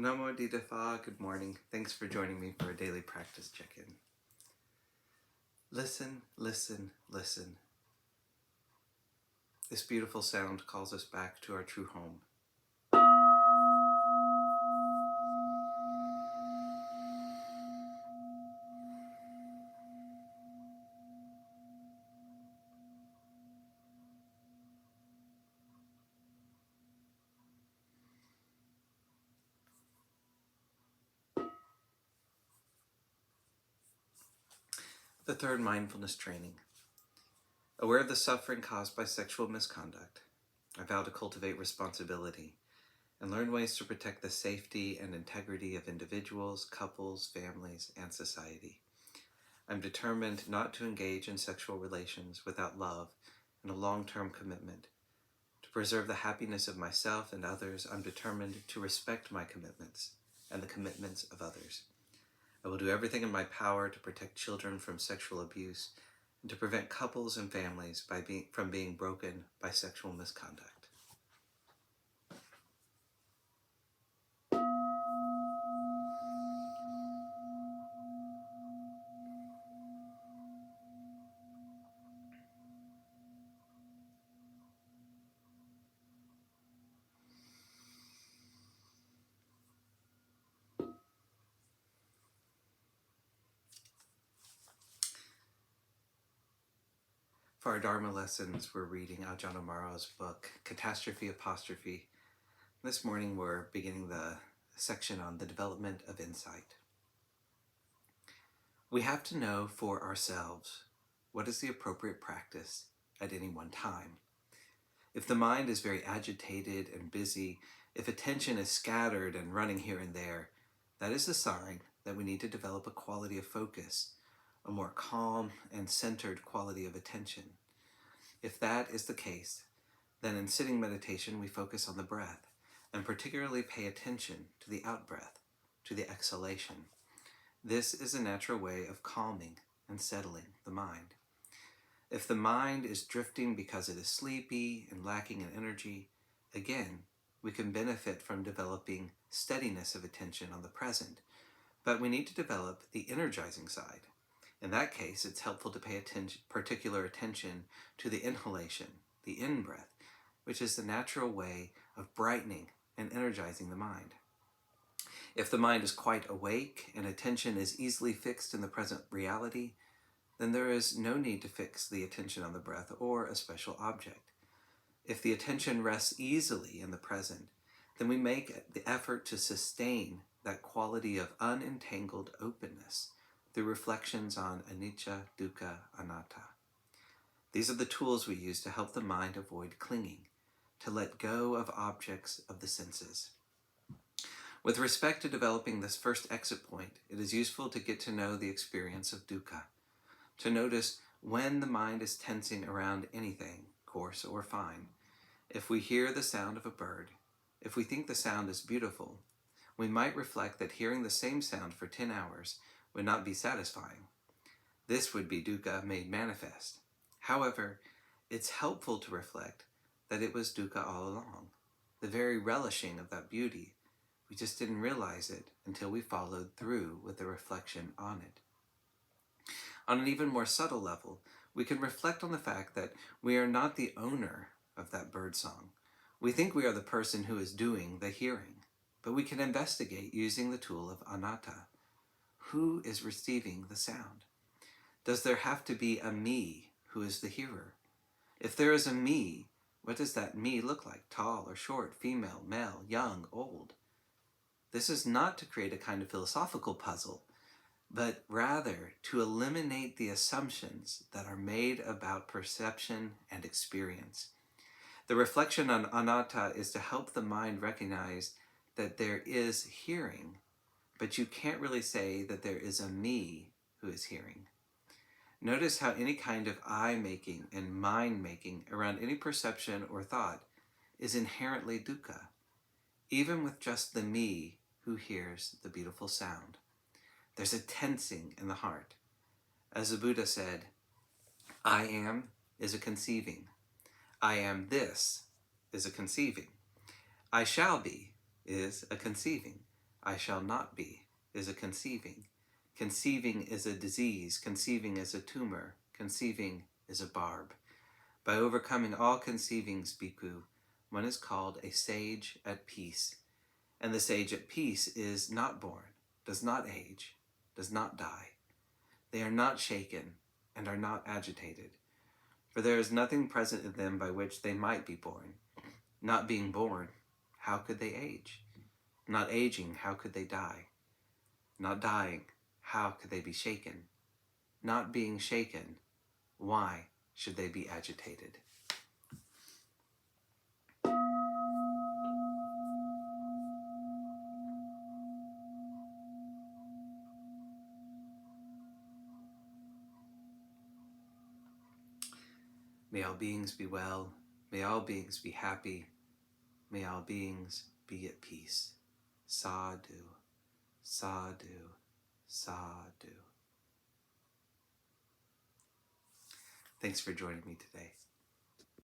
Namo Phat, good morning. Thanks for joining me for a daily practice check-in. Listen, listen, listen. This beautiful sound calls us back to our true home. The third mindfulness training. Aware of the suffering caused by sexual misconduct, I vow to cultivate responsibility and learn ways to protect the safety and integrity of individuals, couples, families, and society. I'm determined not to engage in sexual relations without love and a long-term commitment. To preserve the happiness of myself and others, I'm determined to respect my commitments and the commitments of others. I will do everything in my power to protect children from sexual abuse and to prevent couples and families from being broken by sexual misconduct. For our Dharma lessons, we're reading Ajahn Amaro's book, Catastrophe, Apostrophe. This morning we're beginning the section on the development of insight. We have to know for ourselves what is the appropriate practice at any one time. If the mind is very agitated and busy, if attention is scattered and running here and there, that is a sign that we need to develop a quality of focus, a more calm and centered quality of attention. If that is the case, then in sitting meditation we focus on the breath and particularly pay attention to the out-breath, to the exhalation. This is a natural way of calming and settling the mind. If the mind is drifting because it is sleepy and lacking in energy, again, we can benefit from developing steadiness of attention on the present, but we need to develop the energizing side. In that case, it's helpful to pay particular attention to the inhalation, the in-breath, which is the natural way of brightening and energizing the mind. If the mind is quite awake and attention is easily fixed in the present reality, then there is no need to fix the attention on the breath or a special object. If the attention rests easily in the present, then we make the effort to sustain that quality of unentangled openness through reflections on anicca, dukkha, anatta. These are the tools we use to help the mind avoid clinging, to let go of objects of the senses. With respect to developing this first exit point, it is useful to get to know the experience of dukkha, to notice when the mind is tensing around anything, coarse or fine. If we hear the sound of a bird, if we think the sound is beautiful, we might reflect that hearing the same sound for 10 hours would not be satisfying. This would be dukkha made manifest. However, it's helpful to reflect that it was dukkha all along, the very relishing of that beauty. We just didn't realize it until we followed through with the reflection on it. On an even more subtle level, we can reflect on the fact that we are not the owner of that bird song. We think we are the person who is doing the hearing, but we can investigate using the tool of anatta. Who is receiving the sound? Does there have to be a me who is the hearer? If there is a me, what does that me look like? Tall or short, female, male, young, old? This is not to create a kind of philosophical puzzle, but rather to eliminate the assumptions that are made about perception and experience. The reflection on anatta is to help the mind recognize that there is hearing, but you can't really say that there is a me who is hearing. Notice how any kind of I-making and mind-making around any perception or thought is inherently dukkha, even with just the me who hears the beautiful sound. There's a tensing in the heart. As the Buddha said, I am is a conceiving. I am this is a conceiving. I shall be is a conceiving. I shall not be, is a conceiving. Conceiving is a disease. Conceiving is a tumor. Conceiving is a barb. By overcoming all conceivings, bhikkhu, one is called a sage at peace. And the sage at peace is not born, does not age, does not die. They are not shaken and are not agitated. For there is nothing present in them by which they might be born. Not being born, how could they age? Not aging, how could they die? Not dying, how could they be shaken? Not being shaken, why should they be agitated? May all beings be well. May all beings be happy. May all beings be at peace. Sadhu, sadhu, sadhu. Thanks for joining me today.